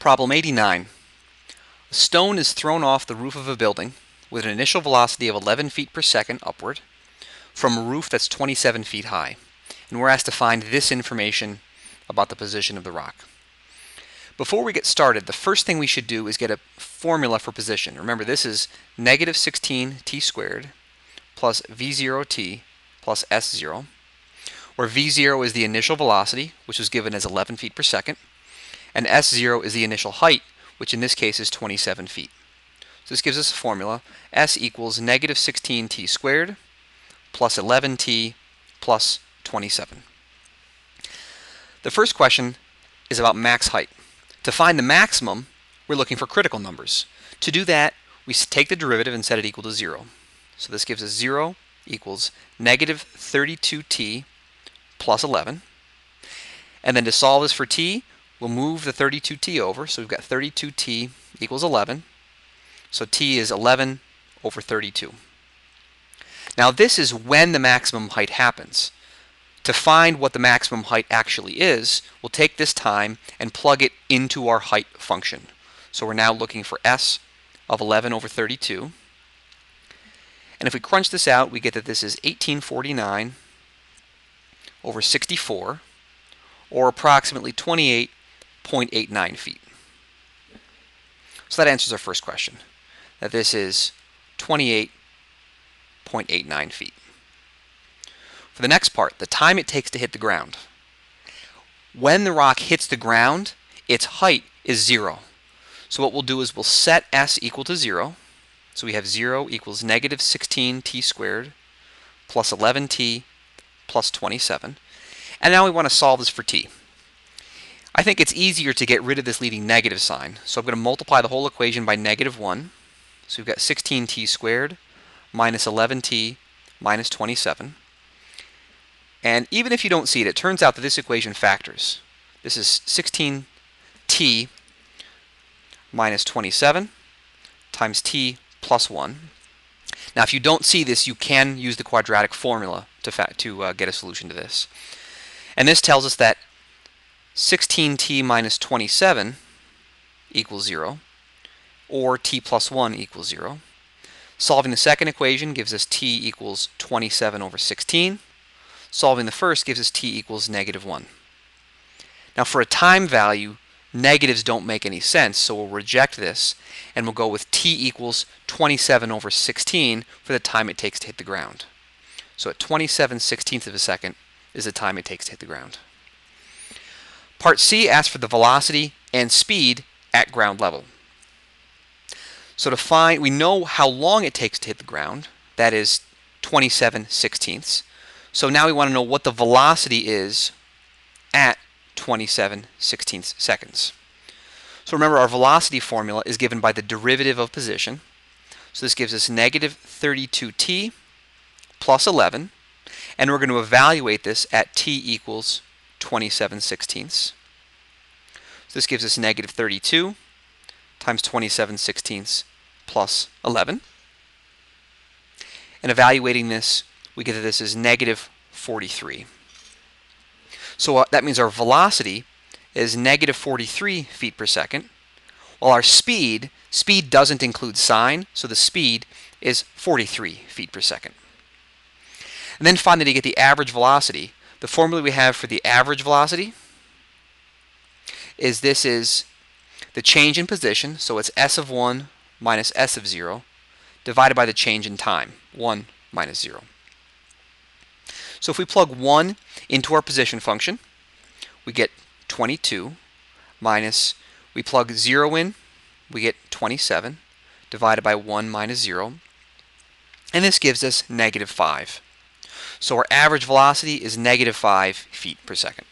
Problem 89. A stone is thrown off the roof of a building with an initial velocity of 11 feet per second upward from a roof that's 27 feet high. And we're asked to find this information about the position of the rock. Before we get started, the first thing we should do is get a formula for position. Remember, this is negative 16t squared plus v0t plus s0, where v0 is the initial velocity, which was given as 11 feet per second, and s0 is the initial height, which in this case is 27 feet. So this gives us a formula. S equals negative 16t squared plus 11t plus 27. The first question is about max height. To find the maximum, we're looking for critical numbers. To do that, we take the derivative and set it equal to 0. So this gives us 0 equals negative 32t plus 11. And then to solve this for t, we'll move the 32t over. So we've got 32t equals 11. So t is 11 over 32. Now this is when the maximum height happens. To find what the maximum height actually is, we'll take this time and plug it into our height function. So we're now looking for s of 11 over 32. And if we crunch this out, we get that this is 1849 over 64, or approximately 28.89 feet. So that answers our first question, that this is 28.89 feet. For the next part, the time it takes to hit the ground. When the rock hits the ground, its height is 0. So what we'll do is we'll set s equal to 0. So we have 0 equals negative 16t squared plus 11t plus 27. And now we want to solve this for t. I think it's easier to get rid of this leading negative sign. So I'm going to multiply the whole equation by negative 1. So we've got 16t squared minus 11t minus 27. And even if you don't see it, it turns out that this equation factors. This is 16t minus 27 times t plus 1. Now if you don't see this, you can use the quadratic formula to get a solution to this. And this tells us that 16t minus 27 equals 0, or t plus 1 equals 0. Solving the second equation gives us t equals 27 over 16. Solving the first gives us t equals negative 1. Now for a time value, negatives don't make any sense, so we'll reject this and we'll go with t equals 27 over 16 for the time it takes to hit the ground. So at 27/16 of a second is the time it takes to hit the ground. Part C asks for the velocity and speed at ground level. So to find, we know how long it takes to hit the ground, that is 27/16. So now we want to know what the velocity is at 27/16 seconds. So remember, our velocity formula is given by the derivative of position. So this gives us negative 32t plus 11. And we're going to evaluate this at t equals 27/16. So this gives us negative 32 times 27/16 plus 11. And evaluating this, we get that this is negative 43. So that means our velocity is negative 43 feet per second, while our speed doesn't include sine, so the speed is 43 feet per second. And then finally, to get the average velocity, the formula we have for the average velocity is this is the change in position, so it's s of 1 minus s of 0, divided by the change in time, 1 minus 0. So if we plug 1 into our position function, we get 22 minus, we plug 0 in, we get 27, divided by 1 minus 0, and this gives us negative 5. So our average velocity is negative 5 feet per second.